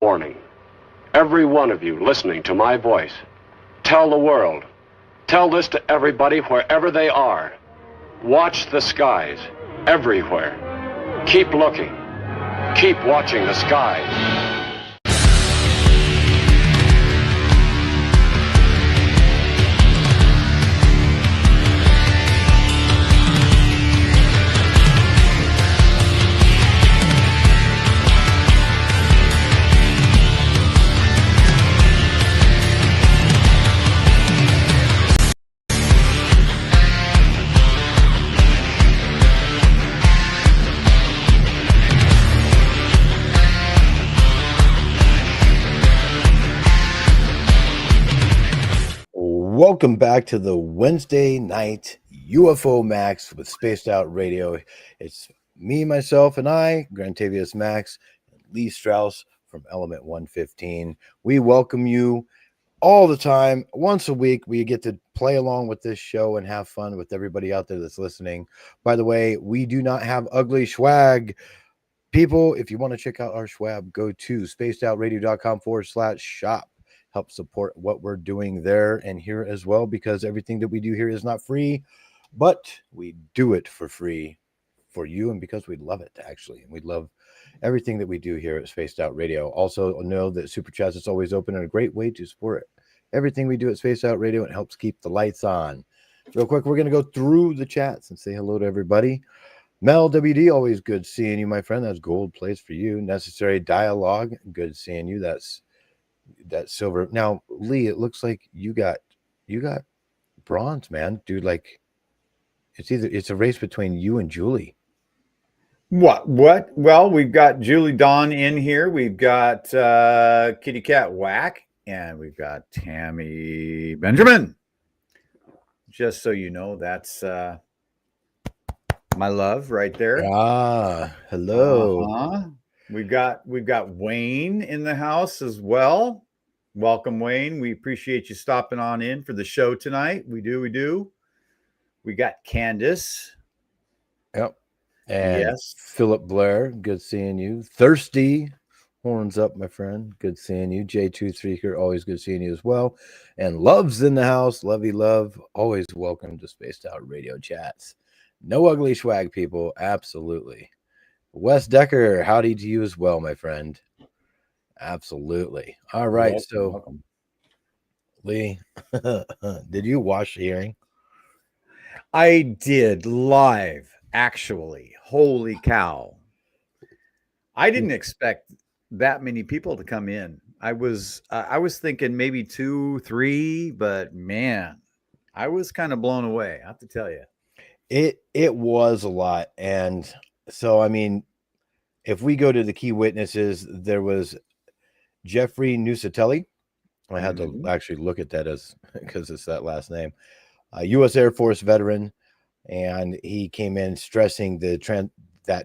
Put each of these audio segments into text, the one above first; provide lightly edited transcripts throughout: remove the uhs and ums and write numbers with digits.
Warning. Every one of you listening to my voice, tell the world. Tell this to everybody wherever they are. Watch the skies everywhere. Keep looking. Keep watching the skies. Welcome back to the Wednesday night UFO Max with Spaced Out Radio. It's me, myself, and I, Grantavious Maxx, and Lee Strauss from Element 115. We welcome you all the time. Once a week, we get to play along with this show and have fun with everybody out there that's listening. By the way, we do not have ugly swag. People, if you want to check out our swag, go to spacedoutradio.com/shop. Help support what we're doing there and here as well, because everything that we do here is not free, but we do it for free for you and because we love it, actually. And we love everything that we do here at Spaced Out Radio. Also know that Super Chats is always open and a great way to support everything we do at Spaced Out Radio, and helps keep the lights on. Real quick, we're going to go through the chats and say hello to everybody. Mel WD, always good seeing you, my friend. That's gold plays for you. Necessary Dialogue, good seeing you. That's silver. Now, Lee, it looks like you got bronze, man, dude. Like it's a race between you and Julie. What? Well, we've got Julie Dawn in here. We've got Kitty Cat Whack, and we've got Tammy Benjamin. Just so you know, that's my love right there. Hello. We've got Wayne in the house as well. Welcome, Wayne. We appreciate you stopping on in for the show tonight. We do. We got Candace. Yep. And yes. Philip Blair, good seeing you. Thirsty, horns up, my friend. Good seeing you. J23, always good seeing you as well. And Love's in the house. Lovey Love, always welcome to Spaced Out Radio chats. No ugly swag, people. Absolutely. Wes Decker, howdy to you as well, my friend. Absolutely. All right. Welcome. Lee, did you watch the hearing? I did live, actually. Holy cow. I didn't expect that many people to come in. I was thinking maybe 2, 3, but man, I was kind of blown away, I have to tell you. It was a lot. And so, I mean, if we go to the key witnesses, there was Jeffrey Nusatelli. I had to actually look at that because it's that last name. U.S. Air Force veteran, and he came in stressing that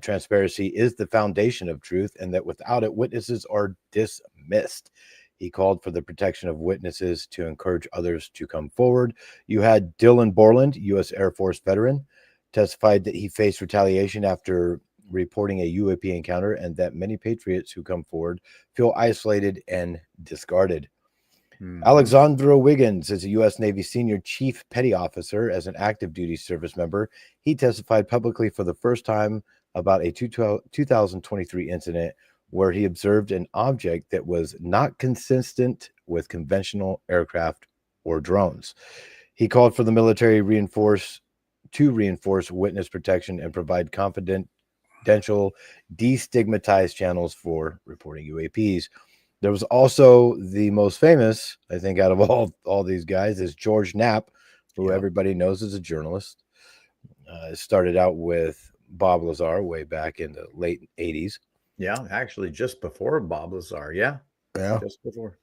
transparency is the foundation of truth, and that without it, witnesses are dismissed. He called for the protection of witnesses to encourage others to come forward. You had Dylan Borland, U.S. Air Force veteran, testified that he faced retaliation after reporting a UAP encounter, and that many patriots who come forward feel isolated and discarded. Alexandro Wiggins is a U.S. Navy senior chief petty officer. As an active duty service member, he testified publicly for the first time about a 2023 incident where he observed an object that was not consistent with conventional aircraft or drones. He called for the military to reinforce witness protection and provide confidential destigmatized channels for reporting UAPs. There was also the most famous, I think, out of all these guys is George Knapp, who everybody knows is a journalist. Started out with Bob Lazar way back in the late 80s. Yeah, actually just before Bob Lazar. Yeah. Just before.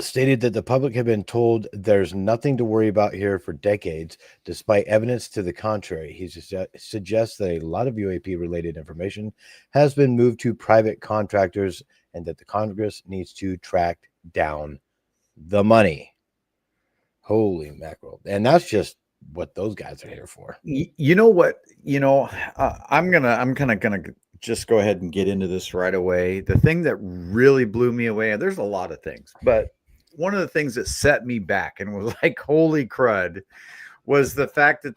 Stated that the public had been told there's nothing to worry about here for decades, despite evidence to the contrary. He suggests that a lot of UAP-related information has been moved to private contractors and that the Congress needs to track down the money. Holy mackerel. And that's just what those guys are here for. You know what? I'm kind of gonna just go ahead and get into this right away. The thing that really blew me away, and there's a lot of things, but one of the things that set me back and was like, holy crud, was the fact that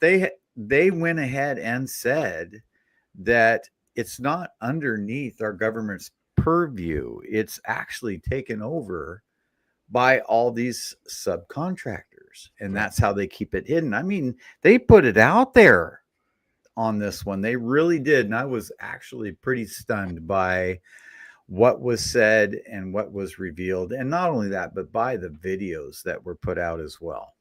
they went ahead and said that it's not underneath our government's purview. It's actually taken over by all these subcontractors, and that's how they keep it hidden. I mean, they put it out there on this one. They really did. And I was actually pretty stunned by what was said and what was revealed. And not only that, but by the videos that were put out as well.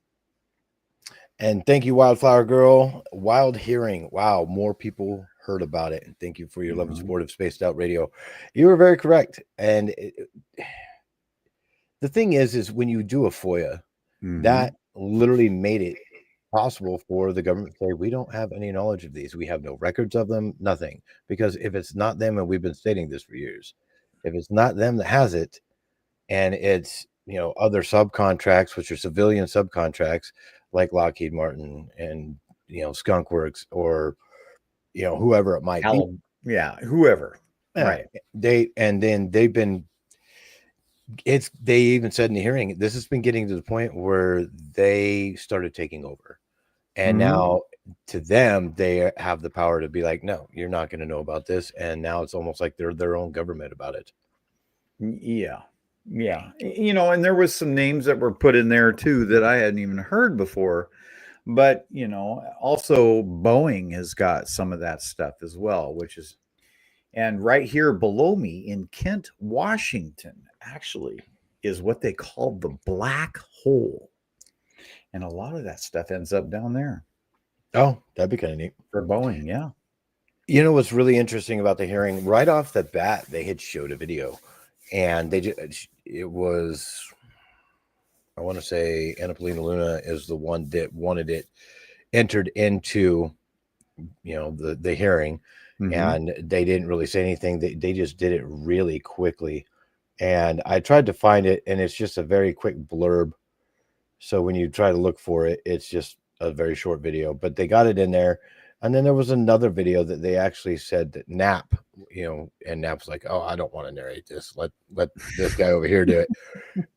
And thank you, Wildflower Girl. Wild Hearing. Wow, more people heard about it. And thank you for your love and support of Spaced Out Radio. You were very correct. And the thing is when you do a FOIA, that literally made it possible for the government to say, we don't have any knowledge of these. We have no records of them, nothing. Because if it's not them, and we've been stating this for years, if it's not them that has it, and it's, other subcontracts, which are civilian subcontracts, like Lockheed Martin and, Skunk Works, or, whoever it might be. Yeah, whoever. Yeah. Right. They even said in the hearing, this has been getting to the point where they started taking over. And now to them, they have the power to be like, no, you're not going to know about this. And now it's almost like they're their own government about it. Yeah. Yeah. And there was some names that were put in there too that I hadn't even heard before. But, also Boeing has got some of that stuff as well, and right here below me in Kent, Washington, actually is what they call the black hole. And a lot of that stuff ends up down there. Oh, that'd be kind of neat. For Boeing, yeah. What's really interesting about the hearing, right off the bat, they had showed a video. And it was, I want to say Anna-Paulina Luna is the one that wanted it entered into, the hearing. And they didn't really say anything. They just did it really quickly. And I tried to find it, and it's just a very quick blurb. So when you try to look for it, it's just a very short video. But they got it in there. And then there was another video that they actually said that Knapp, and Knapp's like, oh, I don't want to narrate this. Let this guy over here do it.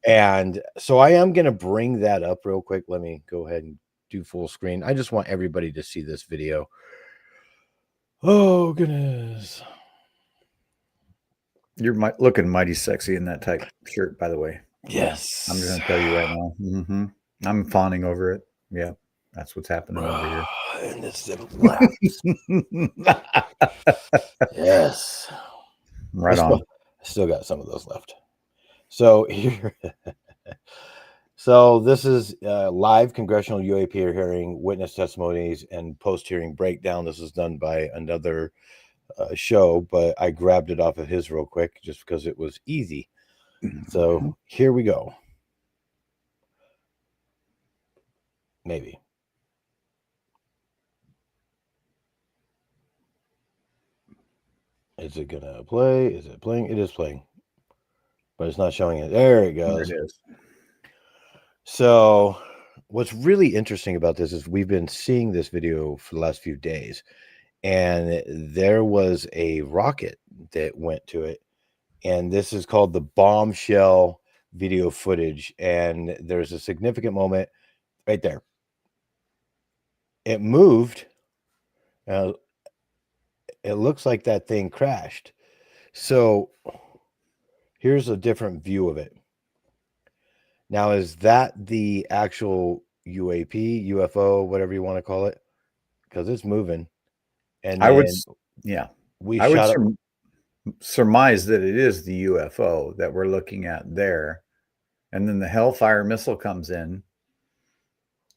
And so I am going to bring that up real quick. Let me go ahead and do full screen. I just want everybody to see this video. Oh, goodness. You're looking mighty sexy in that type shirt, by the way. Yes. I'm just going to tell you right now. I'm fawning over it. Yeah, that's what's happening over here. And this yes. Right on. I still got some of those left. So here. So this is live Congressional UAP hearing, witness testimonies, and post-hearing breakdown. This is done by another show, but I grabbed it off of his real quick just because it was easy. So here we go. Maybe. Is it going to play? Is it playing? It is playing, but it's not showing it. There it goes. There it is. So what's really interesting about this is we've been seeing this video for the last few days, and there was a rocket that went to it, and this is called the bombshell video footage, and there's a significant moment right there. It moved. It looks like that thing crashed. So here's a different view of it. Now, is that the actual UAP, UFO, whatever you want to call it? Because it's moving. And I would surmise that it is the UFO that we're looking at there. And then the Hellfire missile comes in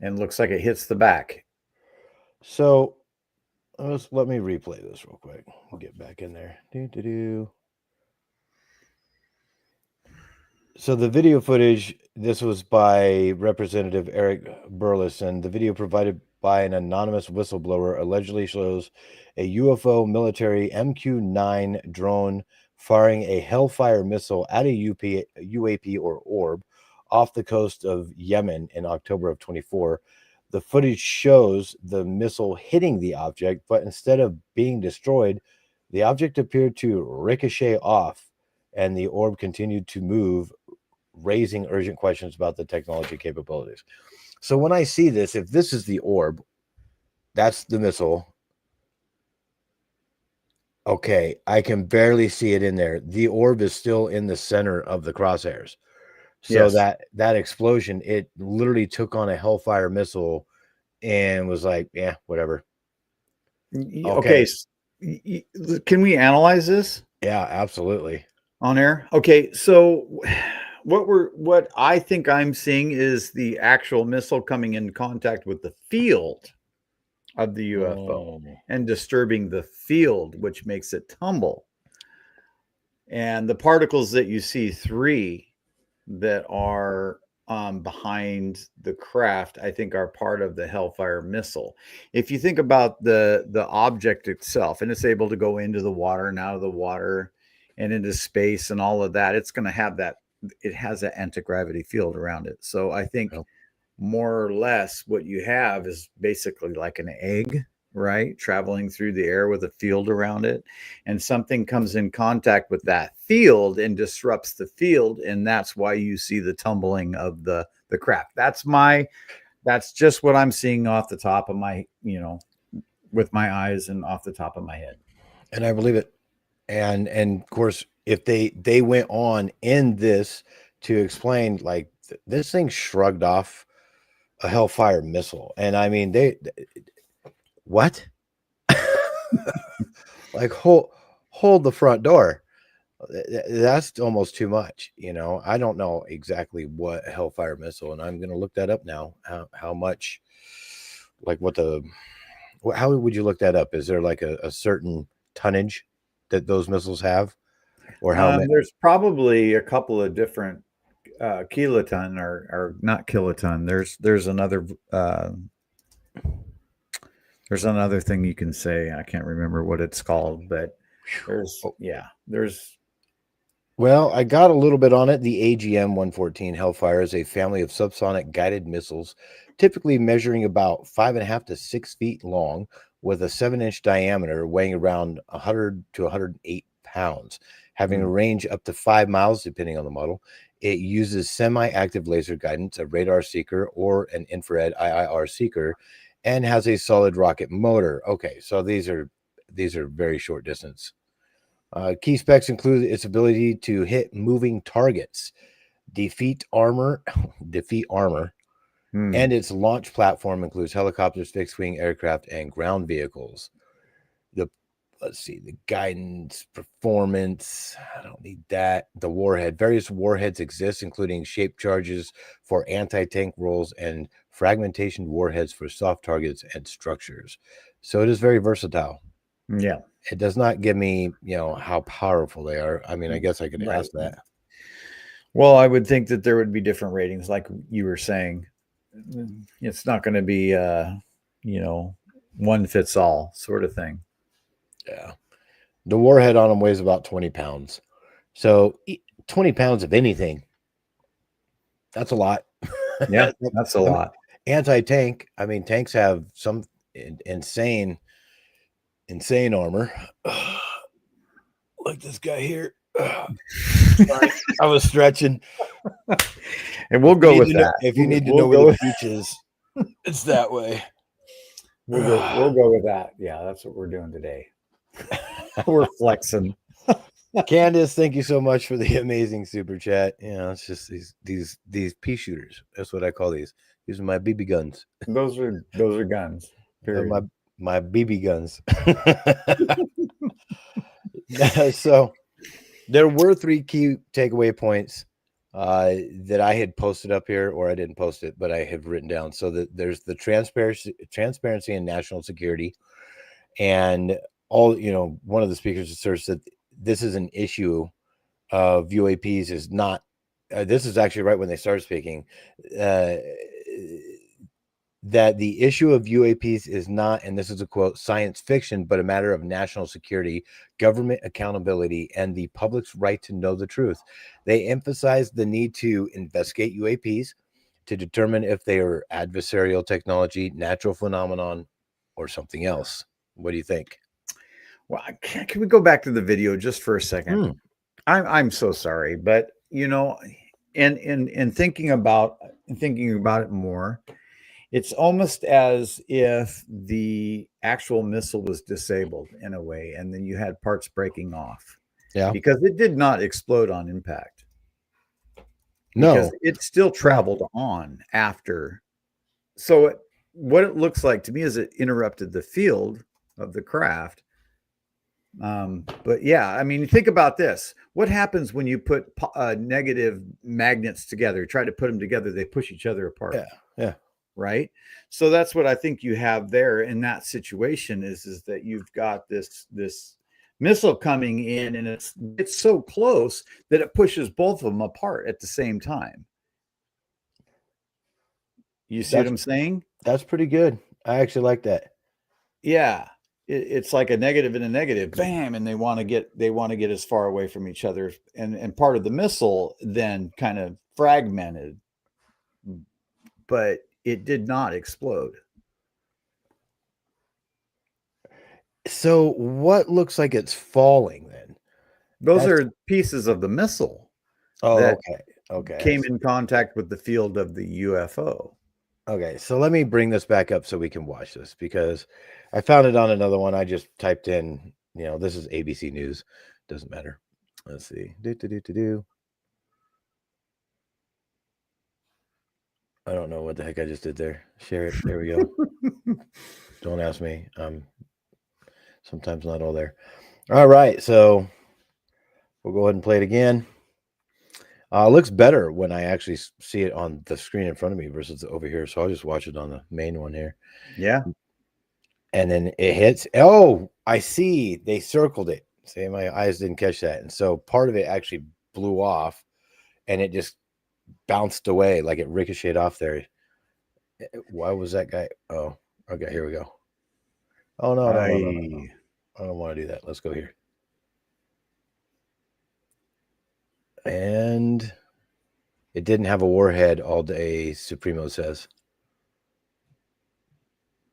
and looks like it hits the back. So let me replay this real quick. We'll get back in there. So the video footage, this was by Representative Eric Burleson. The video provided by an anonymous whistleblower allegedly shows a UFO military MQ-9 drone firing a Hellfire missile at a UAP or orb off the coast of Yemen in October of 24. The footage shows the missile hitting the object, but instead of being destroyed, The object appeared to ricochet off, and the orb continued to move, raising urgent questions about the technology capabilities. So when I see this, if this is the orb, that's the missile. Okay, I can barely see it in there. The orb is still in the center of the crosshairs. So Yes. that explosion, it literally took on a Hellfire missile and was like, yeah, whatever. Okay. Can we analyze this? Yeah, absolutely. On air? Okay, so what I think I'm seeing is the actual missile coming in contact with the field of the UFO and disturbing the field, which makes it tumble. And the particles that you see, 3 that are behind the craft, I think are part of the Hellfire missile. If you think about the object itself, and it's able to go into the water and out of the water and into space and all of that, it's going to have that. It has that anti-gravity field around it. So I think more or less what you have is basically like an egg, right? Traveling through the air with a field around it, and something comes in contact with that field and disrupts the field. And that's why you see the tumbling of the craft. That's just what I'm seeing off the top of my, with my eyes and off the top of my head. And I believe it. And of course, if they went on in this to explain, like, this thing shrugged off a Hellfire missile. And I mean, what? Like, hold the front door. That's almost too much. I don't know exactly what Hellfire missile, and I'm going to look that up now. How much, like, how would you look that up? Is there like a certain tonnage that those missiles have, or how many? There's probably a couple of different kiloton or not kiloton. There's another thing you can say. I can't remember what it's called, but there's. Well, I got a little bit on it. The AGM-114 Hellfire is a family of subsonic guided missiles, typically measuring about 5.5 to 6 feet long, with a 7-inch diameter, weighing around 100 to 108 pounds, having a range up to 5 miles, depending on the model. It uses semi-active laser guidance, a radar seeker, or an infrared IIR seeker, and has a solid rocket motor. Okay, so these are very short distance. Key specs include its ability to hit moving targets, defeat armor, and its launch platform includes helicopters, fixed-wing aircraft, and ground vehicles. The guidance, performance, I don't need that. The warhead. Various warheads exist, including shape charges for anti-tank roles and fragmentation warheads for soft targets and structures. So it is very versatile. Yeah. It does not give me, how powerful they are. I mean, I guess I could ask that. Well, I would think that there would be different ratings, like you were saying. It's not going to be, one fits all sort of thing. Yeah. The warhead on them weighs about 20 pounds. So 20 pounds of anything, that's a lot. Yeah, that's a lot. Anti-tank. I mean, tanks have some insane armor. Like this guy here. Sorry, I was stretching. And we'll go with that. If you need to know where the beach is, it's that way. We'll go with that. Yeah, that's what we're doing today. We're flexing. Candace, thank you so much for the amazing super chat. It's just these pea shooters. That's what I call these. These are my BB guns. Those are guns. Period. My BB guns. So there were 3 key takeaway points that I had posted up here, or I didn't post it, but I have written down. So that there's the transparency and national security, and all, one of the speakers asserts that this is an issue of UAPs is not, this is actually right when they started speaking, that the issue of UAPs is not, and this is a quote, science fiction, but a matter of national security, government accountability, and the public's right to know the truth. They emphasize the need to investigate UAPs to determine if they are adversarial technology, natural phenomenon, or something else. What do you think? Well, can we go back to the video just for a second? Hmm. I'm so sorry, but you know, in thinking about it more, it's almost as if the actual missile was disabled in a way, and then you had parts breaking off. Yeah. Because it did not explode on impact. No. Because it still traveled on after. So what it looks like to me is it interrupted the field of the craft. But yeah, I mean, think about this. What happens when you put negative magnets together? Try to put them together, they push each other apart. Yeah. Right. So that's what I think you have there in that situation is that you've got this missile coming in, and it's so close that it pushes both of them apart at the same time. You see what I'm saying? That's pretty good. I actually like that. Yeah. It's like a negative and a negative, bam, and they want to get as far away from each other, and part of the missile then kind of fragmented, but it did not explode. So what looks like it's falling then? Those are pieces of the missile. Oh, okay. Came in contact with the field of the UFO. Okay, so let me bring this back up so we can watch this, because I found it on another one. I just typed in, this is ABC News. Doesn't matter. Let's see. I don't know what the heck I just did there. Share it. There we go. Don't ask me. Sometimes not all there. All right, so we'll go ahead and play it again. It looks better when I actually see it on the screen in front of me versus over here. So I'll just watch it on the main one here. Yeah. And then it hits. Oh, I see. They circled it. See, my eyes didn't catch that. And so part of it actually blew off, and it just bounced away, like it ricocheted off there. Why was that guy? Oh, okay. Here we go. Oh, no. I don't want to do that. Let's go here. And it didn't have a warhead all day, Supremo says.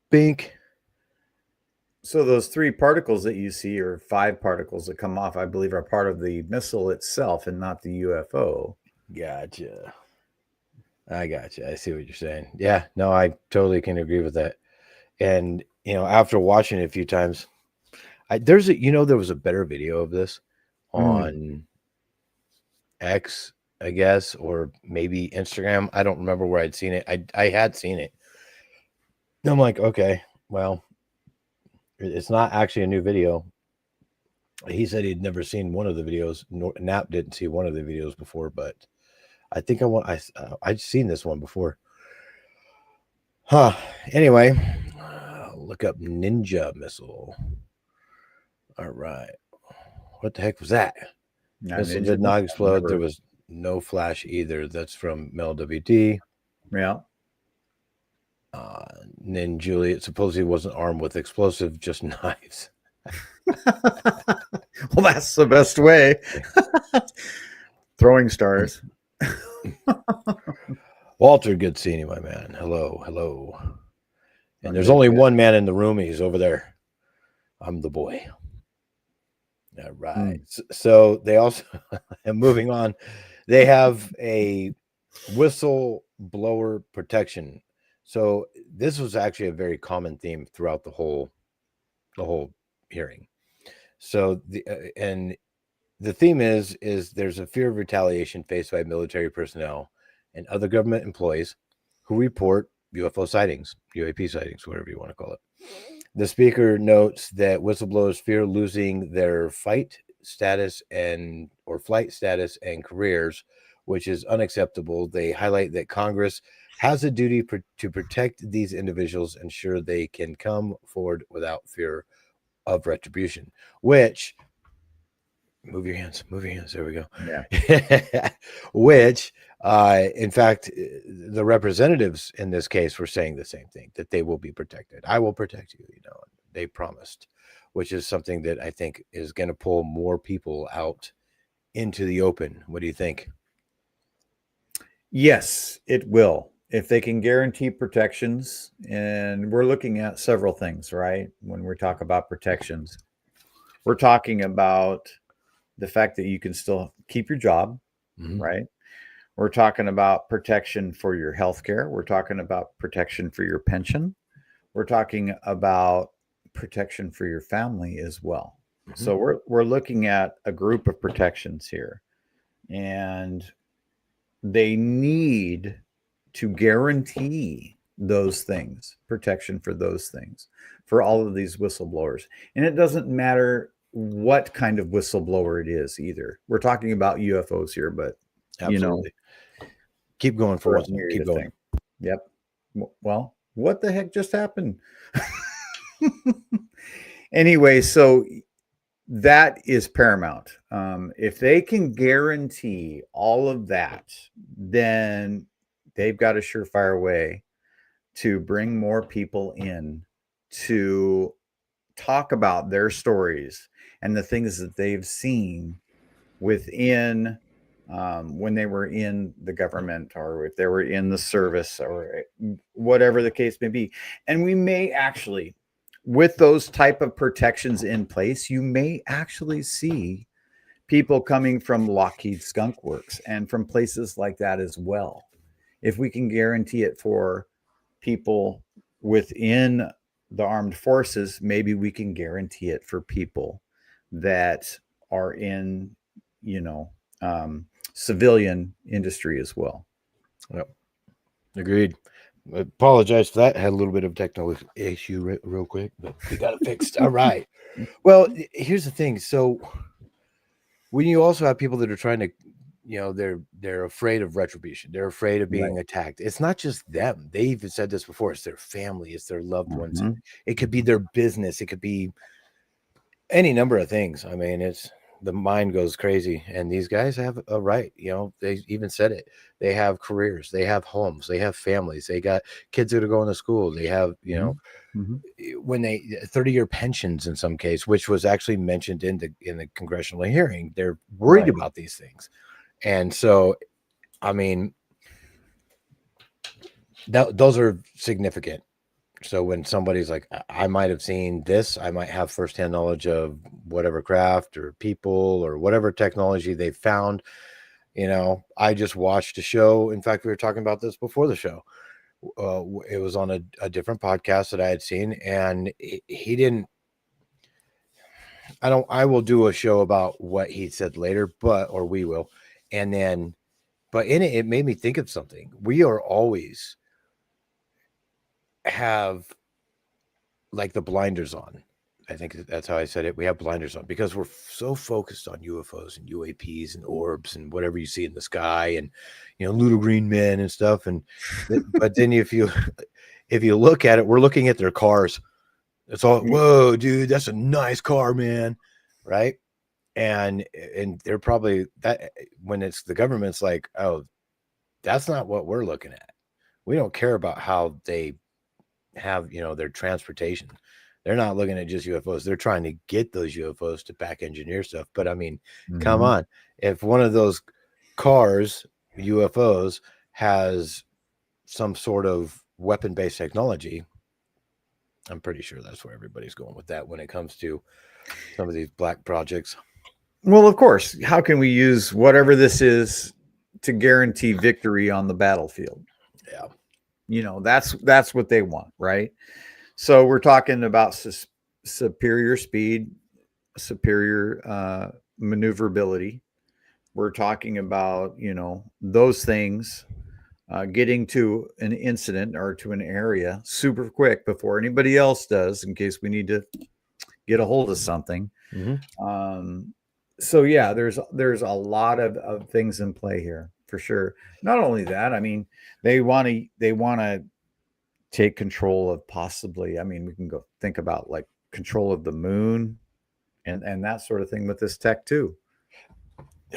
Bink. So those 3 particles that you see, or 5 particles that come off, I believe are part of the missile itself and not the UFO. Gotcha. I gotcha. I see what you're saying. Yeah, no, I totally can agree with that. And, after watching it a few times, there was a better video of this on X, I guess, or maybe Instagram. I don't remember where I'd seen it. I had seen it. I'm like, okay, well, it's not actually a new video. He said he'd never seen one of the videos. Knapp didn't see one of the videos before, but I think I'd seen this one before. Anyway, look up Ninja Missile. All right. What the heck was that? Missile did not explode. There was no flash either. That's from Mel WD. Yeah. Nin Juliet supposedly wasn't armed with explosive, just knives. Well, that's the best way. Throwing stars. Walter, good seeing you, my man. Hello. And there's only one man in the room. He's over there. I'm the boy. All right. So they also, and moving on, they have a whistleblower protection. So this was actually a very common theme throughout the whole hearing. So the theme is there's a fear of retaliation faced by military personnel and other government employees who report UFO sightings, UAP sightings, whatever you want to call it. The speaker notes that whistleblowers fear losing their flight status and careers, which is unacceptable. They highlight that Congress has a duty to protect these individuals, ensure they can come forward without fear of retribution, which move your hands. There we go. Yeah. Which, in fact, the representatives in this case were saying the same thing, that they will be protected. I will protect you, they promised, which is something that I think is going to pull more people out into the open. What do you think? Yes, it will. If they can guarantee protections, and we're looking at several things, right? When we talk about protections, We're talking about the fact that you can still keep your job, right? We're talking about protection for your health care. We're talking about protection for your pension. We're talking about protection for your family as well. So we're looking at a group of protections here, and they need to guarantee those things, protection for those things, for all of these whistleblowers. And it doesn't matter what kind of whistleblower it is either. We're talking about UFOs here, but Absolutely. Keep going for once. Keep going. Thing. Yep. Well, what the heck just happened? Anyway, so that is paramount. If they can guarantee all of that, then they've got a surefire way to bring more people in to talk about their stories and the things that they've seen within when they were in the government, or if they were in the service, or whatever the case may be. And we may actually, with those type of protections in place, you may actually see people coming from Lockheed Skunk Works and from places like that as well. If we can guarantee it for people within the armed forces, maybe we can guarantee it for people that are in, civilian industry as well. Yep. Agreed. I apologize for that. I had a little bit of technical issue real quick, but we got it fixed. All right. Well, here's the thing. So when you also have people that are trying to, they're afraid of retribution. They're afraid of being attacked. It's not just them. They even said this before. It's their family. It's their loved ones. It could be their business. It could be any number of things. I mean, the mind goes crazy, and these guys have a right. They even said it. They have careers. They have homes. They have families. They got kids that are going to school. They have, when they 30-year pensions in some case, which was actually mentioned in the congressional hearing. They're worried about these things. And so, I mean, those are significant. So when somebody's like, I might have seen this, I might have firsthand knowledge of whatever craft or people or whatever technology they found. I just watched a show. In fact, we were talking about this before the show. It was on a different podcast that I had seen, and he didn't. I will do a show about what he said later, or we will. And then, but in it made me think of something. We are always have like the blinders on. I think that's how I said it. We have blinders on because we're so focused on UFOs and UAPs and orbs and whatever you see in the sky and, little green men and stuff. And, but then if you look at it, we're looking at their cars. It's all, whoa, dude, that's a nice car, man. Right. And they're probably that when it's the government's like, oh, that's not what we're looking at. We don't care about how they have, their transportation. They're not looking at just UFOs. They're trying to get those UFOs to back engineer stuff. But I mean, come on. If one of those cars, UFOs, has some sort of weapon-based technology, I'm pretty sure that's where everybody's going with that when it comes to some of these black projects. Well, of course. How can we use whatever this is to guarantee victory on the battlefield? Yeah. That's what they want, right? So we're talking about superior speed, superior maneuverability. We're talking about, those things, getting to an incident or to an area super quick before anybody else does, in case we need to get a hold of something. So yeah, there's a lot of things in play here for sure. Not only that, I mean, they want to take control of possibly, I mean, we can go think about like control of the moon and that sort of thing with this tech too.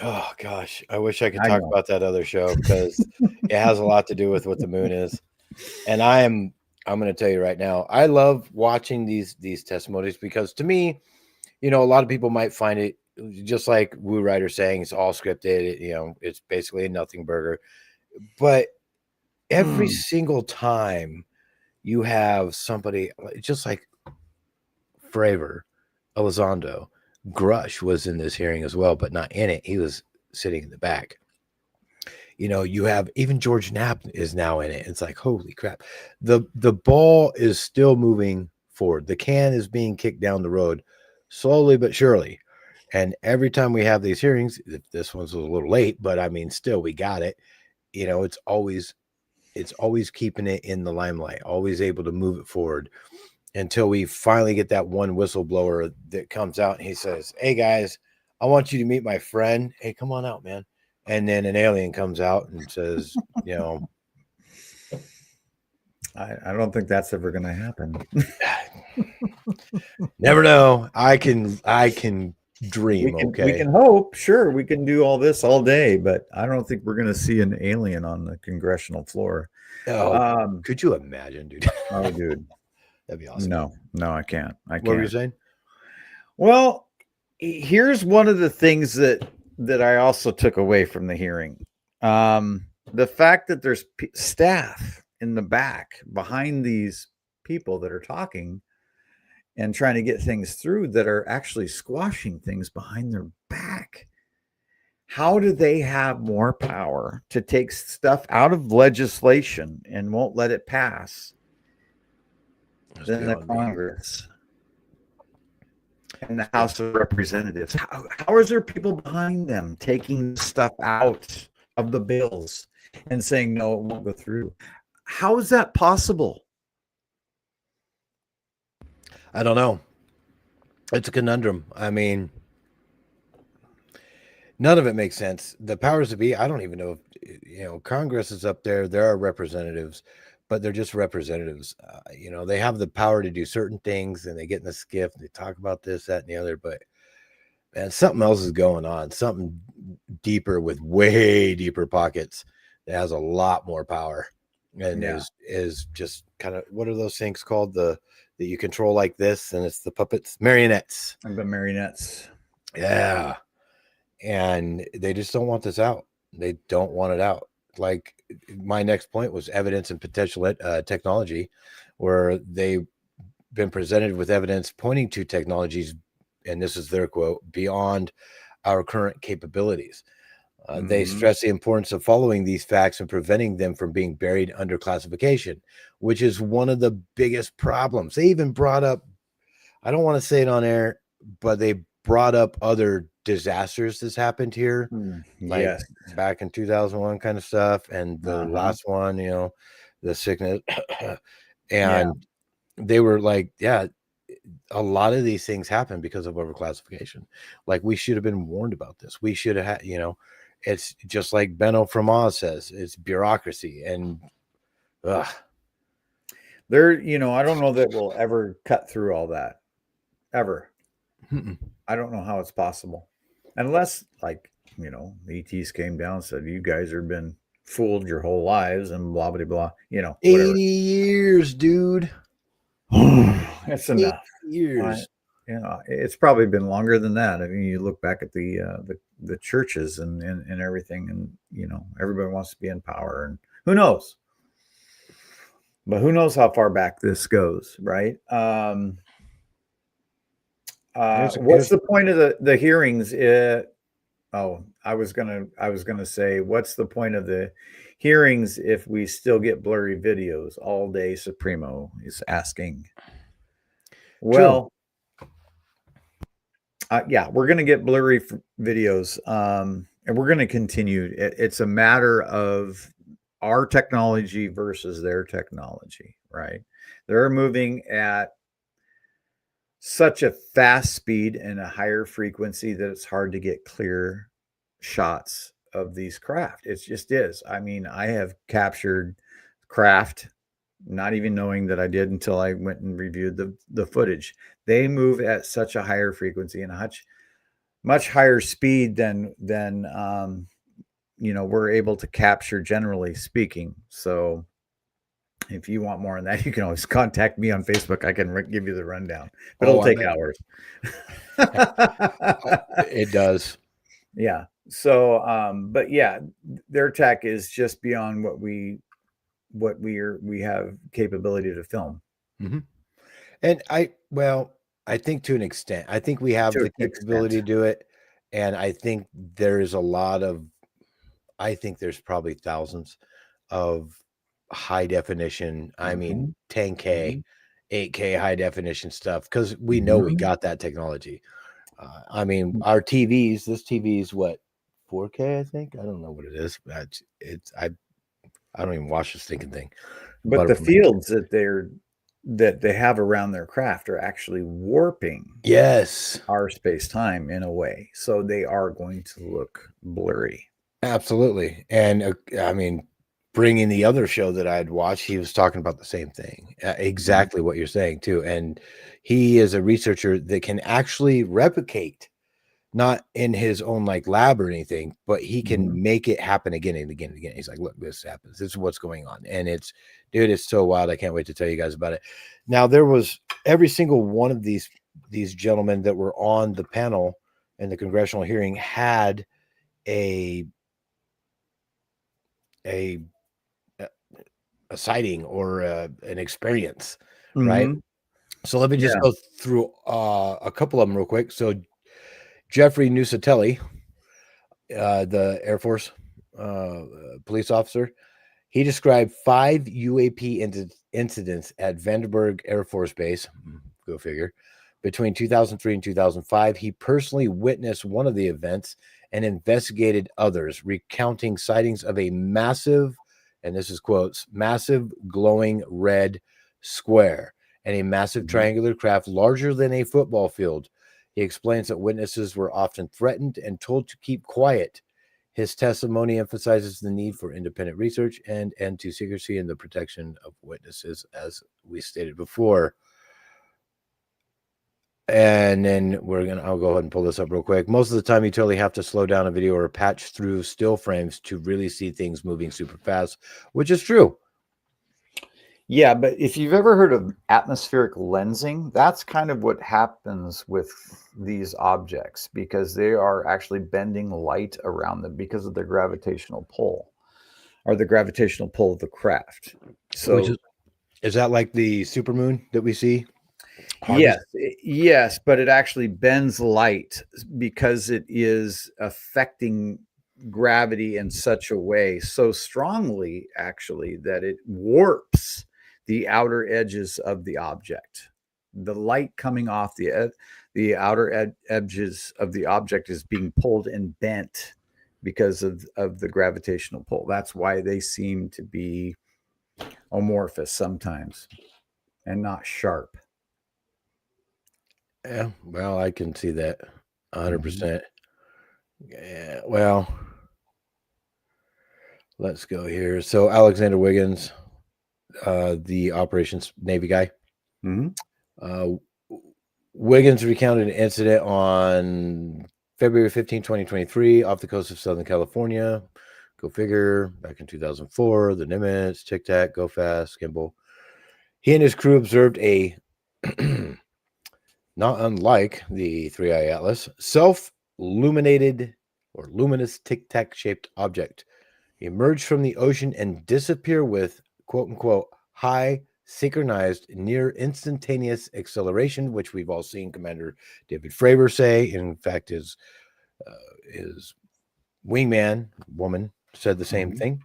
Oh gosh, I wish I could talk about that other show because it has a lot to do with what the moon is. And I'm going to tell you right now, I love watching these testimonies because to me, a lot of people might find it just like Woo Rider saying it's all scripted. It's basically a nothing burger. But every single time you have somebody just like Fravor Elizondo, Grush was in this hearing as well, but not in it. He was sitting in the back. You know, you have even George Knapp is now in it. It's like, holy crap. The ball is still moving forward. The can is being kicked down the road slowly but surely. And every time we have these hearings, this one's a little late, but I mean, still, we got it. You know, it's always keeping it in the limelight, always able to move it forward until we finally get that one whistleblower that comes out and he says, "Hey guys, I want you to meet my friend. Hey, come on out, man." And then an alien comes out and says, you know, I don't think that's ever going to happen. Never know. I can dream. We can hope. Sure, we can do all this all day, but I don't think we're going to see an alien on the congressional floor. Oh, could you imagine, dude? Oh, dude, that'd be awesome. No, I can't. What were you saying? Well, here's one of the things that I also took away from the hearing. The fact that there's staff in the back behind these people that are talking and trying to get things through that are actually squashing things behind their back. How do they have more power to take stuff out of legislation and won't let it pass than the Congress and the House of Representatives? How is there people behind them taking stuff out of the bills and saying, no, it won't go through? How is that possible? I don't know. It's a conundrum. I mean, none of it makes sense. The powers that be, I don't even know if, you know, Congress is up there. There are representatives, but they're just representatives. You know, they have the power to do certain things and they get in the skiff and they talk about this, that, and the other. But man, something else is going on. Something deeper with way deeper pockets that has a lot more power. And is just kind of, what are those things called? That you control like this, and it's the puppets, marionettes. And the marionettes. Yeah. And they just don't want this out. They don't want it out. Like my next point was evidence and potential technology, where they've been presented with evidence pointing to technologies, and this is their quote, beyond our current capabilities. They stress the importance of following these facts and preventing them from being buried under classification, which is one of the biggest problems. They even brought up, I don't want to say it on air, but they brought up other disasters that's happened here, like back in 2001 kind of stuff. And the last one, you know, the sickness. And they were like, yeah, a lot of these things happen because of overclassification. Like, we should have been warned about this. We should have had, you know, it's just like Benno from Oz says, it's bureaucracy. And there, you know, I don't know that we'll ever cut through all that ever. I don't know how it's possible, unless, like, you know, the ETs came down and said, you guys have been fooled your whole lives and blah blah blah, you know, 80 years, dude. That's enough. 8 years. You know, it's probably been longer than that. I mean, you look back at the churches and everything, and you know, everybody wants to be in power, and who knows? But who knows how far back this goes, right? What's the point of the hearings? I was gonna say, what's the point of the hearings if we still get blurry videos all day? Supremo is asking. Well, yeah, we're gonna get blurry videos, and we're gonna continue. It's a matter of our technology versus their technology, right? They're moving at such a fast speed and a higher frequency that it's hard to get clear shots of these craft. It just is. I mean, I have captured craft, not even knowing that I did until I went and reviewed the footage. They move at such a higher frequency and a much higher speed than you know, we're able to capture, generally speaking. So if you want more on that, you can always contact me on Facebook. I can give you the rundown, but it'll take hours. It does. Yeah. So, but yeah, their tech is just beyond what we have capability to film. And I think to an extent. I think we have To the an capability to extent. do it, and I think there's a lot of. I think there's probably thousands of high definition. I mean, 10K, 8K high definition stuff because we know we got that technology. I mean, our TVs. This TV is what 4K. I think. I don't know what it is. But it's I don't even watch this stinking thing. But the fields that they have around their craft are actually warping yes, our space-time in a way. So they are going to look blurry. absolutely. And I mean, bringing the other show that I'd watched, he was talking about the same thing, exactly what you're saying too. And he is a researcher that can actually replicate, not in his own like lab or anything, but he can make it happen again and again and again. He's like, look, this happens. This is what's going on. And it's, dude, it's so wild. I can't wait to tell you guys about it. Now, there was every single one of these gentlemen that were on the panel in the congressional hearing had a sighting or an experience, right? So let me just go through a couple of them real quick. So Jeffrey Nusatelli, the Air Force police officer, he described 5 UAP incidents at Vandenberg Air Force Base, go figure, between 2003 and 2005. He personally witnessed one of the events and investigated others, recounting sightings of a massive, and this is quotes, massive glowing red square and a massive triangular craft larger than a football field. He explains that witnesses were often threatened and told to keep quiet. His testimony emphasizes the need for independent research and to secrecy and the protection of witnesses, as we stated before. And then I'll go ahead and pull this up real quick. Most of the time, you totally have to slow down a video or patch through still frames to really see things moving super fast, which is true. Yeah, but if you've ever heard of atmospheric lensing, that's kind of what happens with these objects, because they are actually bending light around them because of their gravitational pull, or the gravitational pull of the craft. So is that like the supermoon that we see? Yes, but it actually bends light because it is affecting gravity in such a way so strongly, actually, that it warps the outer edges of the object. The light coming off the outer edges of the object is being pulled and bent because of the gravitational pull. That's why they seem to be amorphous sometimes and not sharp. Yeah, well, I can see that 100%. Yeah, well, let's go here. So Alexander Wiggins, the operations Navy guy. Wiggins recounted an incident on February 15, 2023, off the coast of Southern California. Go figure. Back in 2004, the Nimitz, Tic Tac, Go Fast, Gimbal. He and his crew observed a not unlike the 3i Atlas, self-luminated or luminous tic-tac shaped object emerge from the ocean and disappear with quote-unquote high synchronized near instantaneous acceleration, which we've all seen Commander David Fravor say. In fact, his wingman woman said the same thing.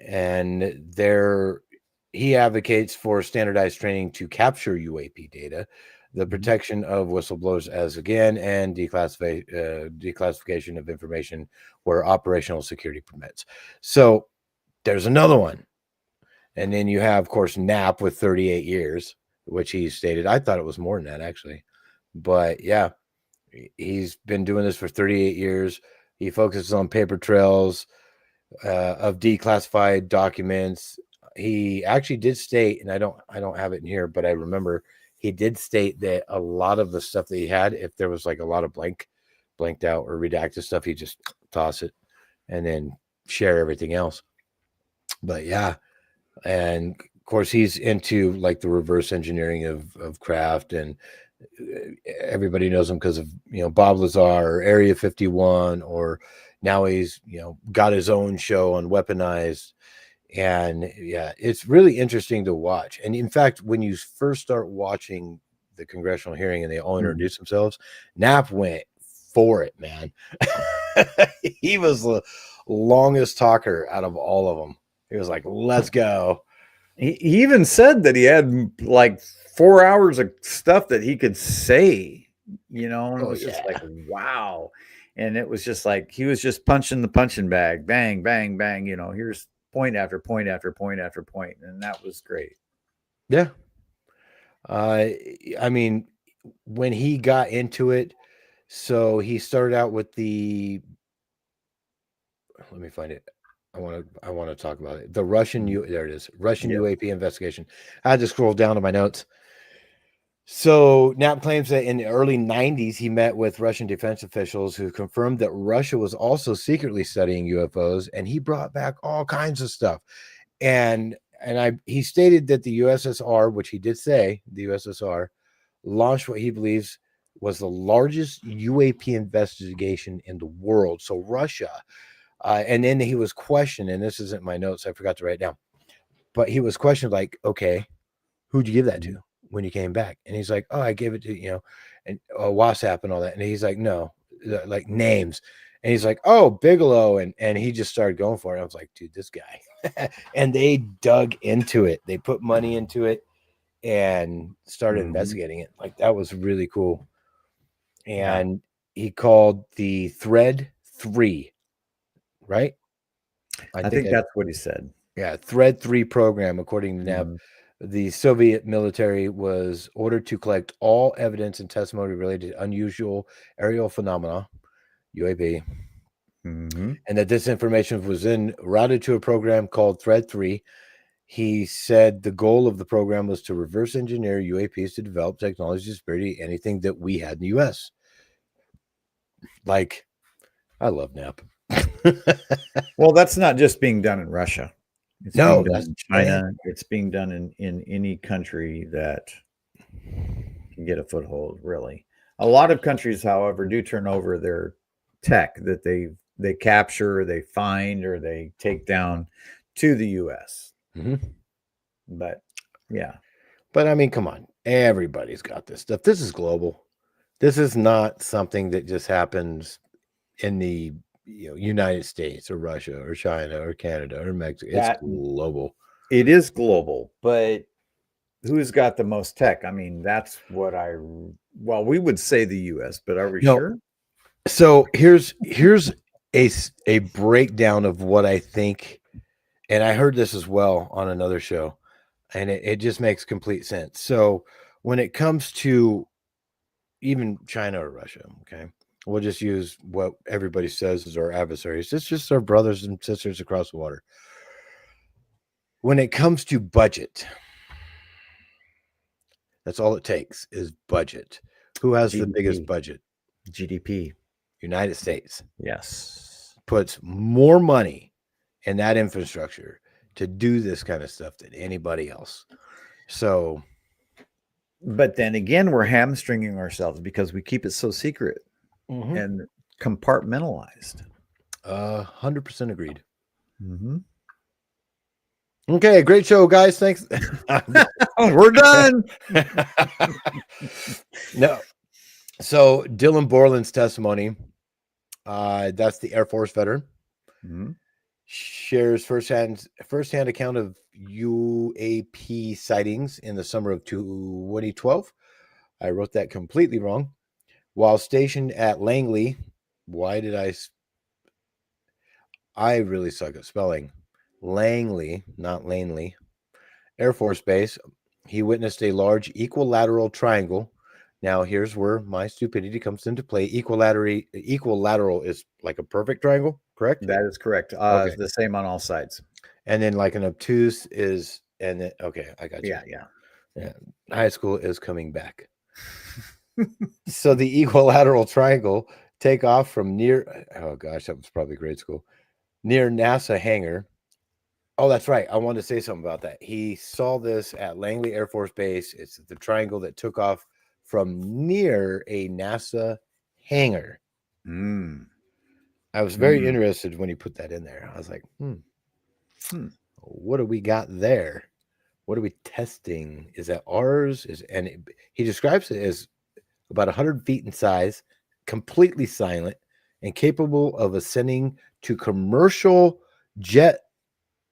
And he advocates for standardized training to capture UAP data, the protection of whistleblowers and declassification of information where operational security permits. So there's another one. And then you have, of course, Knapp with 38 years, which he stated. I thought it was more than that, actually. But yeah, he's been doing this for 38 years. He focuses on paper trails of declassified documents. He actually did state, and I don't have it in here, but I remember he did state that a lot of the stuff that he had, if there was like a lot of blanked out or redacted stuff, he just toss it and then share everything else. But yeah, and of course he's into like the reverse engineering of craft, and everybody knows him because of Bob Lazar or Area 51, or now he's got his own show on Weaponized. And yeah, it's really interesting to watch. And in fact, when you first start watching the congressional hearing and they all introduced themselves, Knapp went for it, man. He was the longest talker out of all of them. He was like, let's go. He even said that he had like 4 hours of stuff that he could say, and it was just like, wow. And it was just like, he was just punching the punching bag, bang, bang, bang, here's point after point after point after point. And that was great. Yeah. I mean, when he got into it, so he started out with let me find it. I want to talk about it. The Russian there it is. Russian UAP investigation. I had to scroll down to my notes. So Knapp claims that in the early 90s, he met with Russian defense officials who confirmed that Russia was also secretly studying UFOs, and he brought back all kinds of stuff. And he stated that the USSR, which he did say, the USSR, launched what he believes was the largest UAP investigation in the world. So Russia, and then he was questioned, and this isn't my notes, I forgot to write it down, but he was questioned like, okay, who'd you give that to when you came back? And he's like, oh, I gave it to, and WhatsApp and all that. And he's like, no, like names. And he's like, oh, Bigelow. And he just started going for it. I was like, dude, this guy. And they dug into it. They put money into it and started investigating it. Like, that was really cool. And he called the Thread 3, right? I think that's what he said. Yeah, Thread 3 program, according to Knapp. The Soviet military was ordered to collect all evidence and testimony related to unusual aerial phenomena, UAP, and that this information was then routed to a program called Thread 3. He said the goal of the program was to reverse engineer UAPs to develop technology to security anything that we had in the U.S. Like, I love Knapp. Well, that's not just being done in Russia. It's being done in China. It's being done in any country that can get a foothold, really. A lot of countries, however, do turn over their tech that they capture, they find, or they take down to the U.S. But, yeah. But, I mean, come on. Everybody's got this stuff. This is global. This is not something that just happens in the United States or Russia or China or Canada or Mexico. It's global. It is global, but who's got the most tech? I mean, that's what we would say the US, but are we sure? So here's a breakdown of what I think, and I heard this as well on another show, and it just makes complete sense. So when it comes to even China or Russia, okay, we'll just use what everybody says is our adversaries. It's just our brothers and sisters across the water. When it comes to budget, that's all it takes is budget. Who has the biggest budget? GDP. United States. Yes. Puts more money in that infrastructure to do this kind of stuff than anybody else. So. But then again, we're hamstringing ourselves because we keep it so secret. And compartmentalized. 100% agreed. Okay, great show, guys. Thanks. We're done. No. So Dylan Borland's testimony, that's the Air Force veteran, shares firsthand account of UAP sightings in the summer of 2012. I wrote that completely wrong. While stationed at Langley, I really suck at spelling. Langley, not Langley, Air Force Base, he witnessed a large equilateral triangle. Now, here's where my stupidity comes into play. Equilateral is like a perfect triangle, correct? That is correct. Okay. The same on all sides. And then like an obtuse is, and then, okay, I got you. Yeah. High school is coming back. So the equilateral triangle take off from near, oh gosh, that was probably grade school, near NASA hangar. Oh, that's right. I wanted to say something about that. He saw this at Langley Air Force Base. It's the triangle that took off from near a NASA hangar. I was very interested when he put that in there. I was like, what do we got there? What are we testing? Is that ours? He describes it as about 100 feet in size, completely silent, and capable of ascending to commercial jet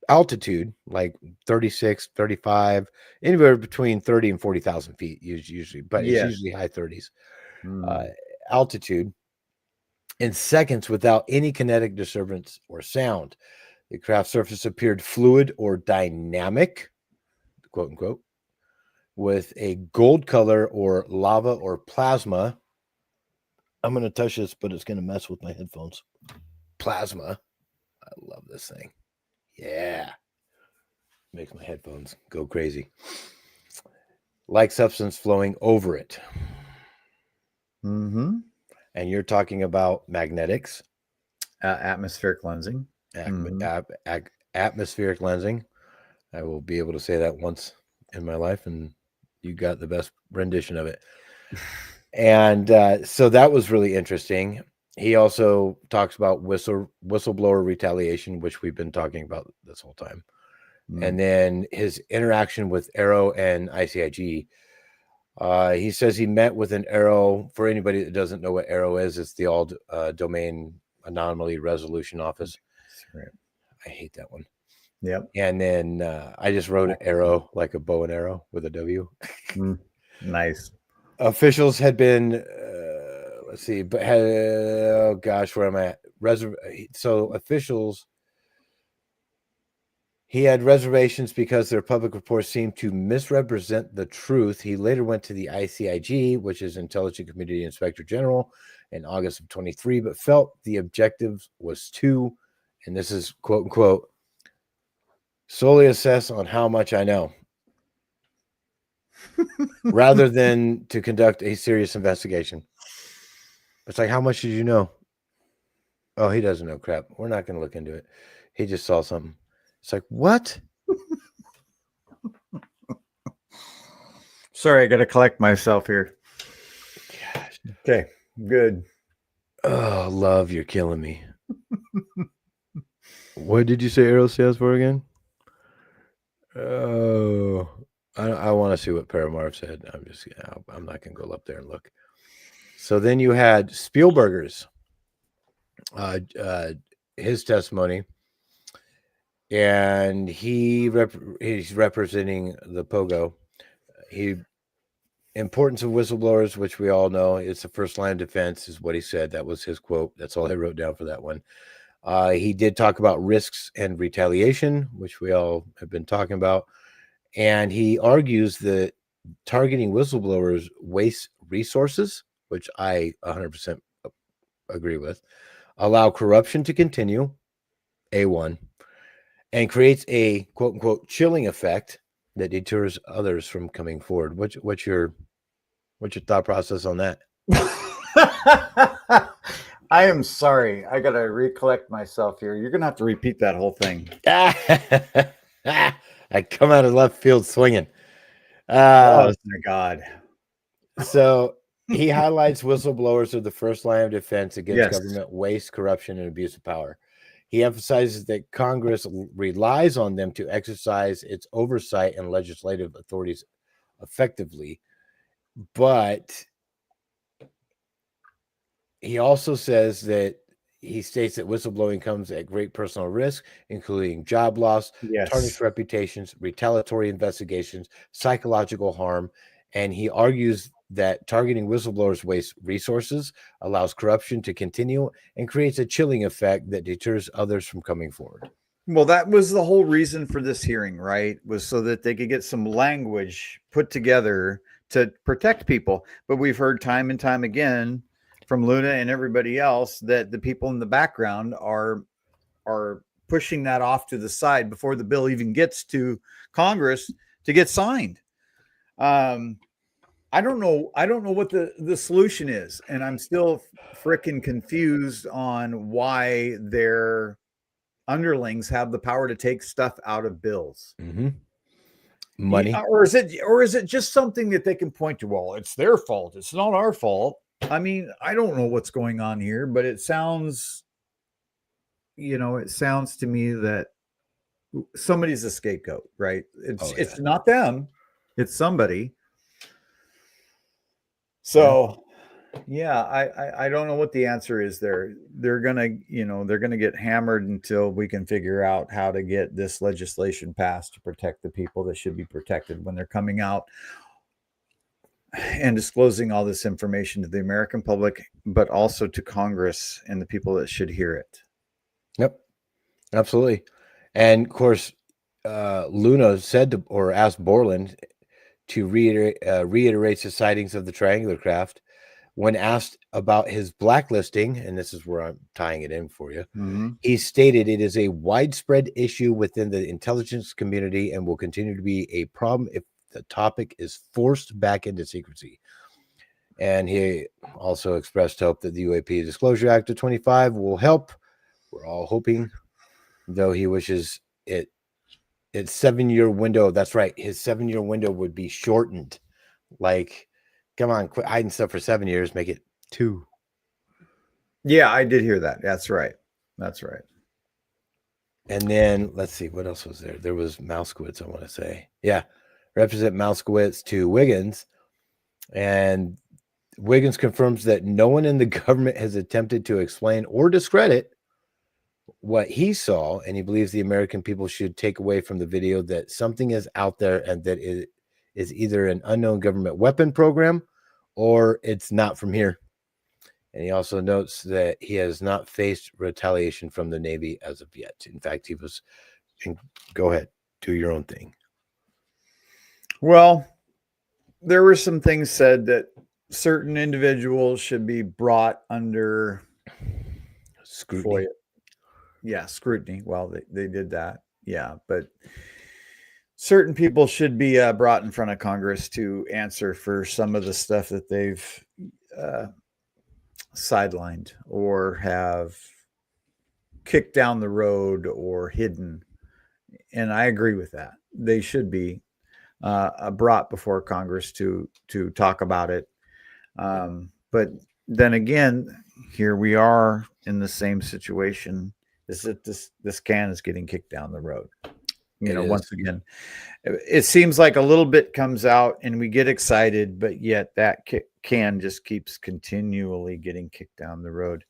altitude, like 36, 35, anywhere between 30 and 40,000 feet usually, but it's usually high 30s altitude in seconds without any kinetic disturbance or sound. The craft surface appeared fluid or dynamic, quote unquote, with a gold color or lava or plasma. I'm going to touch this, but it's going to mess with my headphones. Plasma. I love this thing. Yeah. Makes my headphones go crazy. Like substance flowing over it. Mm-hmm. And you're talking about magnetics. Atmospheric lensing. Atmospheric lensing. I will be able to say that once in my life, and you got the best rendition of it. And so that was really interesting. He also talks about whistleblower retaliation, which we've been talking about this whole time. And then his interaction with Arrow and ICIG. He says he met with an Arrow. For anybody that doesn't know what Arrow is, it's the All Domain Anomaly Resolution Office. Right. I hate that one. Yep. And then I just wrote Arrow, like a bow and arrow with a W. Nice. Officials had been, let's see, but oh gosh, where am I at? So officials, he had reservations because their public reports seemed to misrepresent the truth. He later went to the ICIG, which is Intelligence Community Inspector General, in August of 23, but felt the objective was to, and this is quote unquote, solely assess on how much I know, rather than to conduct a serious investigation. It's like, how much did you know? Oh, he doesn't know crap. We're not going to look into it. He just saw something. It's like, what? Sorry, I got to collect myself here. Gosh. Okay, good. Oh, love, you're killing me. What did you say Arrow stands for again? Oh, I want to see what Paramarv said. I'm not going to go up there and look. So then you had Spielberger's, his testimony, and he's representing the Pogo. Importance of whistleblowers, which we all know, it's the first line of defense, is what he said. That was his quote. That's all I wrote down for that one. He did talk about risks and retaliation, which we all have been talking about. And he argues that targeting whistleblowers wastes resources, which I 100% agree with, allow corruption to continue, A1, and creates a quote unquote chilling effect that deters others from coming forward. What's your thought process on that? I am sorry. I got to recollect myself here. You're going to have to repeat that whole thing. I come out of left field swinging. Oh, my God. So he highlights whistleblowers are the first line of defense against government waste, corruption, and abuse of power. He emphasizes that Congress relies on them to exercise its oversight and legislative authorities effectively. But he also says that he states that whistleblowing comes at great personal risk, including job loss, tarnished reputations, retaliatory investigations, psychological harm. And he argues that targeting whistleblowers wastes resources, allows corruption to continue, and creates a chilling effect that deters others from coming forward. Well, that was the whole reason for this hearing, right? Was so that they could get some language put together to protect people. But we've heard time and time again from Luna and everybody else that the people in the background are pushing that off to the side before the bill even gets to Congress to get signed. I don't know what the solution is, and I'm still freaking confused on why their underlings have the power to take stuff out of bills. Money, or is it just something that they can point to? Well, it's their fault. It's not our fault. I mean, I don't know what's going on here, but it sounds to me that somebody's a scapegoat, right? Oh, It's yeah. not them, it's somebody. So yeah, I don't know what the answer is there. They're gonna get hammered until we can figure out how to get this legislation passed to protect the people that should be protected when they're coming out and disclosing all this information to the American public, but also to Congress and the people that should hear it. Yep, absolutely. And of course, Luna said or asked Borland to reiterate his sightings of the triangular craft. When asked about his blacklisting, and this is where I'm tying it in for you, he stated it is a widespread issue within the intelligence community and will continue to be a problem if the topic is forced back into secrecy. And he also expressed hope that the UAP Disclosure Act of 25 will help. We're all hoping, though he wishes its 7-year window. That's right. His 7-year window would be shortened. Like, come on, quit hiding stuff for 7 years. Make it 2. Yeah, I did hear that. That's right. That's right. And then let's see, what else was there? There was Mouskowitz, I want to say. Yeah. Representative Mouskowitz to Wiggins. And Wiggins confirms that no one in the government has attempted to explain or discredit what he saw, and he believes the American people should take away from the video that something is out there and that it is either an unknown government weapon program or it's not from here. And he also notes that he has not faced retaliation from the Navy as of yet. In fact, he was, go ahead, do your own thing. Well, there were some things said that certain individuals should be brought under scrutiny. Yeah, scrutiny. Well, they did that. Yeah, but certain people should be brought in front of Congress to answer for some of the stuff that they've sidelined or have kicked down the road or hidden. And I agree with that. They should be brought before Congress to talk about it. But then again, here we are in the same situation. Is that this can is getting kicked down the road? Once again, it seems like a little bit comes out and we get excited, but yet that can just keeps continually getting kicked down the road.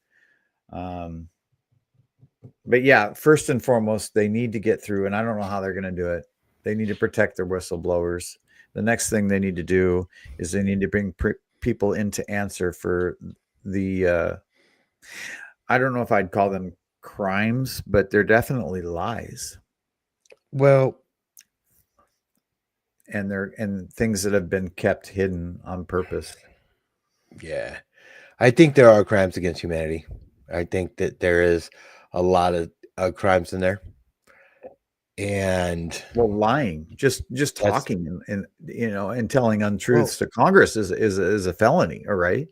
But yeah, first and foremost, they need to get through, and I don't know how they're going to do it. They need to protect their whistleblowers. The next thing they need to do is they need to bring people into answer for the, I don't know if I'd call them crimes, but they're definitely lies. Well, and things that have been kept hidden on purpose. Yeah, I think there are crimes against humanity. I think that there is a lot of crimes in there. And lying, just talking and telling untruths to Congress is a felony. All right.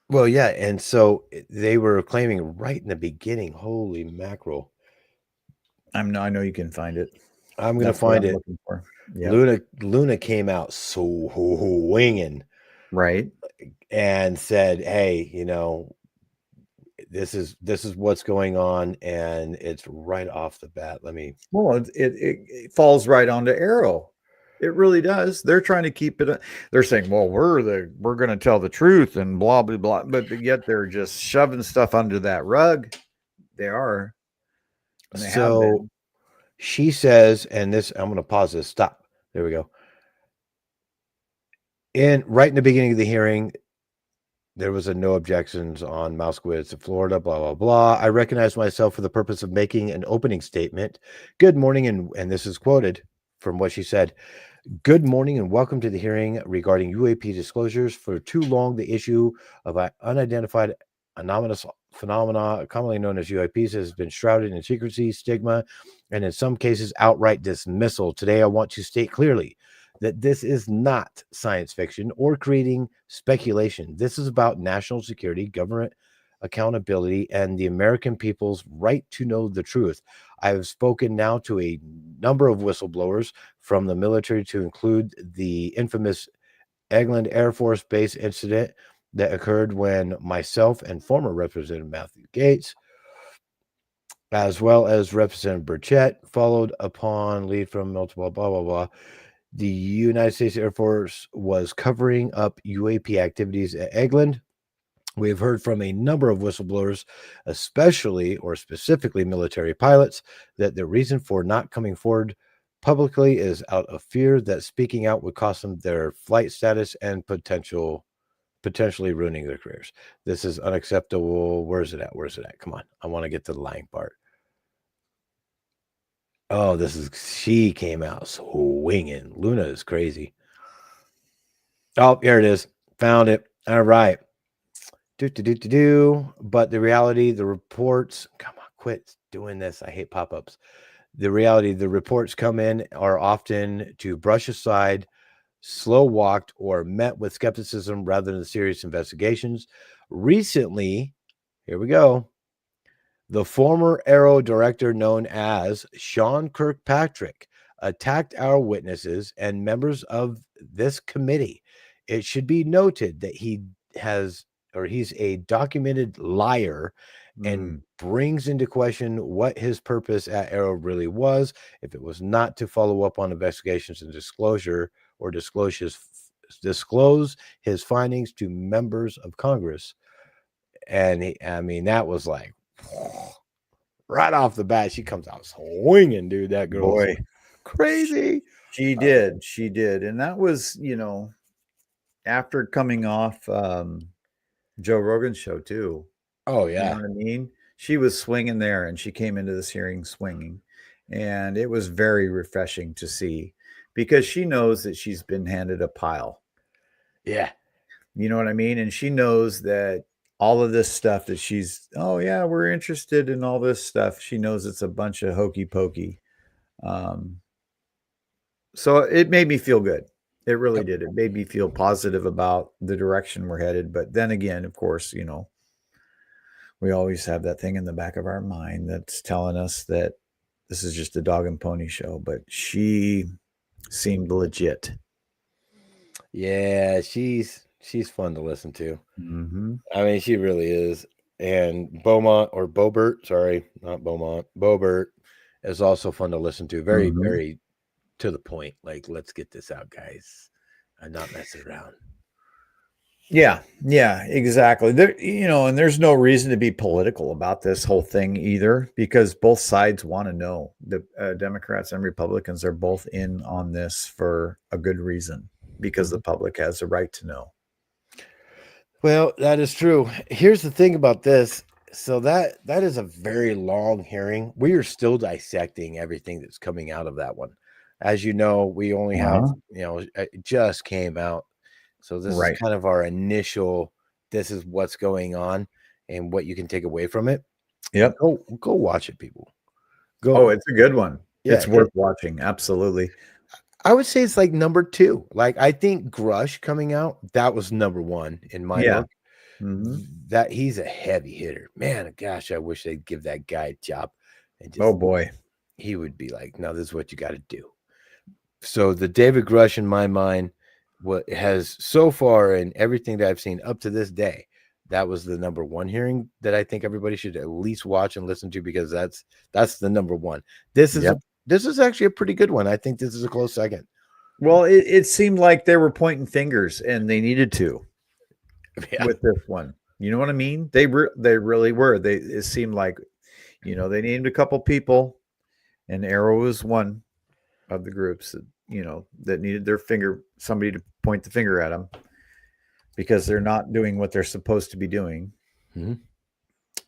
Well, yeah, and so they were claiming right in the beginning. Holy mackerel! I know you can find it. I'm going to find it. Looking for. Yep. Luna came out swinging, right, and said, "Hey, this is what's going on," and it's right off the bat. Well, it falls right onto Arrow. It really does. They're trying to keep it. They're saying, "Well, we're going to tell the truth," and blah blah blah. But yet they're just shoving stuff under that rug. They are. So she says, and this, I'm going to pause this. Stop. There we go. Right in the beginning of the hearing, there was a no objections on Mouskowitz of Florida, blah, blah, blah. I recognize myself for the purpose of making an opening statement. Good morning. And this is quoted from what she said. Good morning and welcome to the hearing regarding UAP disclosures. For too long, the issue of unidentified anomalous phenomena, commonly known as UAPs, has been shrouded in secrecy, stigma, and in some cases, outright dismissal. Today, I want to state clearly that this is not science fiction or creating speculation. This is about national security, government accountability, and the American people's right to know the truth. I have spoken now to a number of whistleblowers from the military, to include the infamous Eglin Air Force Base incident that occurred when myself and former Representative Matthew Gates as well as Representative Burchett, followed upon lead from multiple blah, blah, blah. The United States Air Force was covering up UAP activities at Eglin. We have heard from a number of whistleblowers, especially or specifically military pilots, that the reason for not coming forward publicly is out of fear that speaking out would cost them their flight status and potentially ruining their careers. This is unacceptable. Where's it at? Where's it at? Come on. I want to get to the lying part. Oh, she came out swinging. Luna is crazy. Oh, here it is. Found it. All right. But the reality, the reports, come on, quit doing this. I hate pop-ups. The reality, the reports come in are often to brush aside, slow walked, or met with skepticism rather than serious investigations. Recently, here we go. The former Arrow director known as Sean Kirkpatrick attacked our witnesses and members of this committee. It should be noted that he's a documented liar and brings into question what his purpose at Arrow really was. If it was not to follow up on investigations and disclose his findings to members of Congress. And that was like right off the bat, she comes out swinging, dude. That girl's crazy. She did. And that was, after coming off Joe Rogan's show too. Oh yeah. You know what I mean? She was swinging there, and she came into this hearing swinging, and it was very refreshing to see because she knows that she's been handed a pile. Yeah. You know what I mean? And she knows that all of this stuff that we're interested in all this stuff. She knows it's a bunch of hokey pokey. So it made me feel good. It really did. It made me feel positive about the direction we're headed. But then again, of course, we always have that thing in the back of our mind that's telling us that this is just a dog and pony show. But she seemed legit. Yeah, she's fun to listen to. Mm-hmm. I mean, she really is. And Bobert is also fun to listen to. Very, very to the point. Like, let's get this out, guys. I'm not messing around. Yeah, exactly. There, and there's no reason to be political about this whole thing either, because both sides want to know. The Democrats and Republicans are both in on this for a good reason, because the public has a right to know. Well, that is true. Here's the thing about this. So that is a very long hearing. We are still dissecting everything that's coming out of that one. As you know, we only have, it just came out. So this is kind of our initial, this is what's going on and what you can take away from it. Yep. Go watch it, people. It's a good one. Yeah, it's worth watching. Absolutely. I would say it's like number 2. Like, I think Grush coming out, that was number 1 in my book. Mm-hmm. That he's a heavy hitter. Man, gosh, I wish they'd give that guy a job. And just, he would be like, no, this is what you got to do. So the David Grush, in my mind, what has so far in everything that I've seen up to this day, that was the number 1 hearing that I think everybody should at least watch and listen to, because that's the number 1. This is actually a pretty good one. I think this is a close second. Well, it seemed like they were pointing fingers, and they needed to with this one. You know what I mean? They really were. It seemed like, they named a couple people, and Arrow was one of the groups that, that needed somebody to point the finger at them, because they're not doing what they're supposed to be doing. Mm-hmm.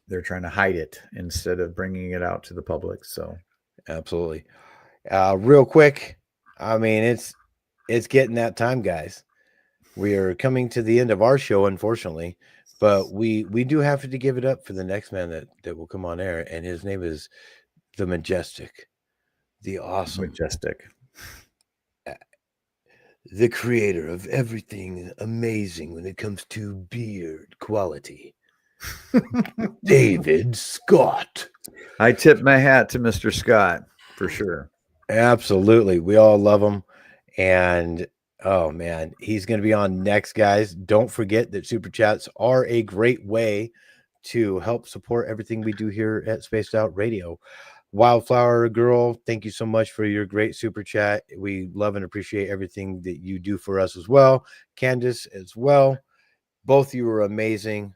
They're trying to hide it instead of bringing it out to the public. So absolutely. Real quick. I mean, it's getting that time, guys. We are coming to the end of our show, unfortunately, but we do have to give it up for the next man that will come on air. And his name is the Majestic, the awesome Majestic, the creator of everything amazing when it comes to beard quality, David Scott. I tip my hat to Mr. Scott for sure. Absolutely. We all love him. And oh man, he's going to be on next, guys. Don't forget that super chats are a great way to help support everything we do here at Spaced Out Radio. Wildflower Girl, thank you so much for your great super chat. We love and appreciate everything that you do for us as well. Candace as well. Both of you are amazing.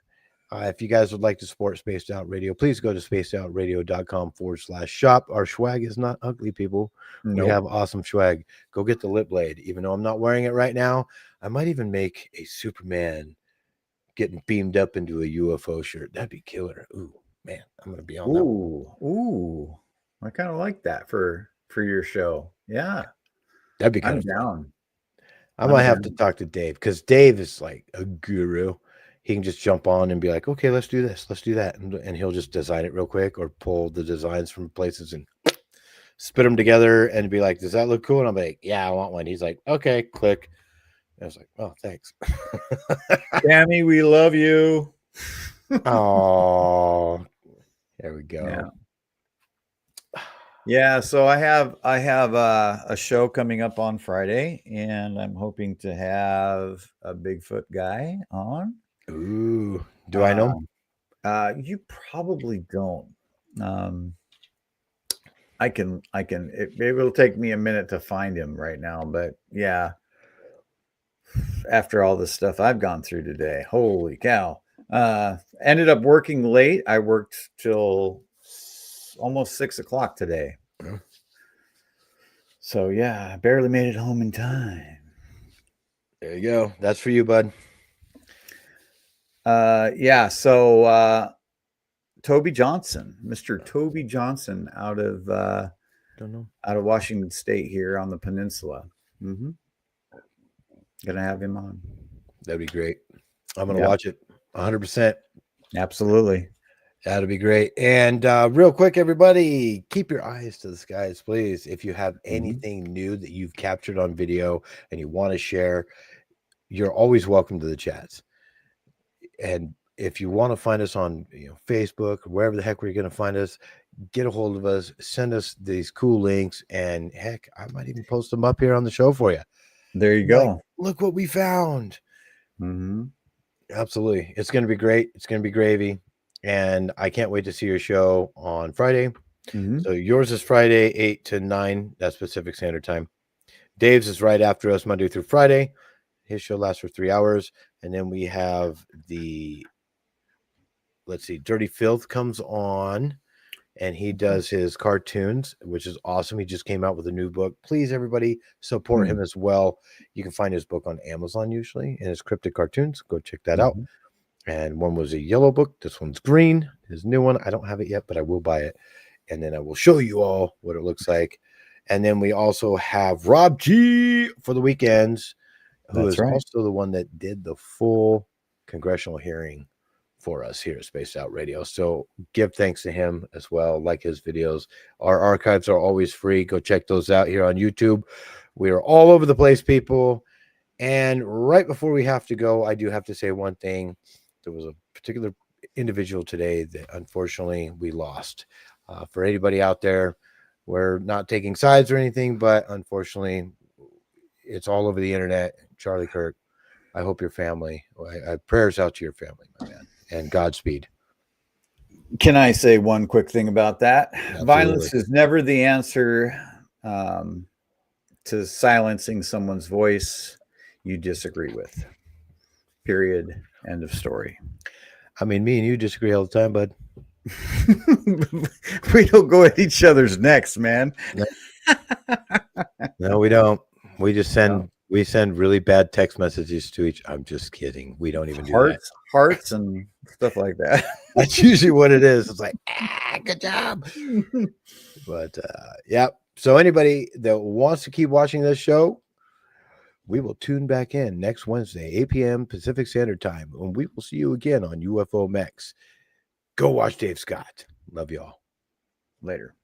If you guys would like to support Spaced Out Radio, please go to spacedoutradio.com/shop. Our swag is not ugly, people. Nope. We have awesome swag. Go get the lip blade. Even though I'm not wearing it right now, I might even make a Superman getting beamed up into a UFO shirt. That'd be killer. Ooh, man, I'm going to be on that one. Ooh. I kind of like that for your show. Yeah. That'd be kind of down. I might have to talk to Dave, because Dave is like a guru. He can just jump on and be like, okay, let's do this, let's do that. And he'll just design it real quick, or pull the designs from places and spit them together and be like, does that look cool? And I'm like, yeah, I want one. He's like, okay, click. And I was like, oh, thanks. Tammy, we love you. Oh, there we go. Yeah. Yeah, so I have a show coming up on Friday, and I'm hoping to have a Bigfoot guy on. Ooh, do I know? You probably don't. I can. It will take me a minute to find him right now, but yeah. After all the stuff I've gone through today, holy cow! Ended up working late. I worked till almost 6 o'clock today. So yeah, I barely made it home in time. There you go. That's for you, bud. Yeah. So Toby Johnson, Mr. Toby Johnson, out of Washington State here on the peninsula. Mm-hmm. Gonna have him on. That'd be great. I'm gonna watch it 100%. Absolutely. That'd be great. And real quick, everybody, keep your eyes to the skies, please. If you have anything new that you've captured on video and you want to share, you're always welcome to the chats. And if you want to find us on Facebook or wherever the heck we're going to find us, get a hold of us, send us these cool links, and heck, I might even post them up here on the show for you. There you go. Like, look what we found. Mm-hmm. Absolutely. It's going to be great. It's going to be gravy. And I can't wait to see your show on Friday. Mm-hmm. So yours is Friday, 8 to 9. That's Pacific Standard Time. Dave's is right after us, Monday through Friday. His show lasts for 3 hours. And then we have Dirty Filth comes on, and he does his cartoons, which is awesome. He just came out with a new book. Please, everybody, support him as well. You can find his book on Amazon usually, and his cryptic cartoons. Go check that out. And one was a yellow book. This one's green. His new one, I don't have it yet, but I will buy it. And then I will show you all what it looks like. And then we also have Rob G for the weekends, who is also the one that did the full congressional hearing for us here at Spaced Out Radio. So give thanks to him as well. Like his videos. Our archives are always free. Go check those out here on YouTube. We are all over the place, people. And right before we have to go, I do have to say one thing. There was a particular individual today that unfortunately we lost. For anybody out there, we're not taking sides or anything, but unfortunately it's all over the internet. Charlie Kirk, I hope your family, I prayers out to your family, my man, and Godspeed. Can I say one quick thing about that? Absolutely. Violence is never the answer to silencing someone's voice you disagree with. Period. End of story. I mean, me and you disagree all the time, bud. We don't go at each other's necks, man. No, we don't. We just send really bad text messages to each. I'm just kidding. We don't even do that. Hearts and stuff like that. That's usually what it is. It's like, good job. But yeah. So anybody that wants to keep watching this show, we will tune back in next Wednesday, 8 p.m. Pacific Standard Time, and we will see you again on UFO Maxx. Go watch Dave Scott. Love y'all. Later.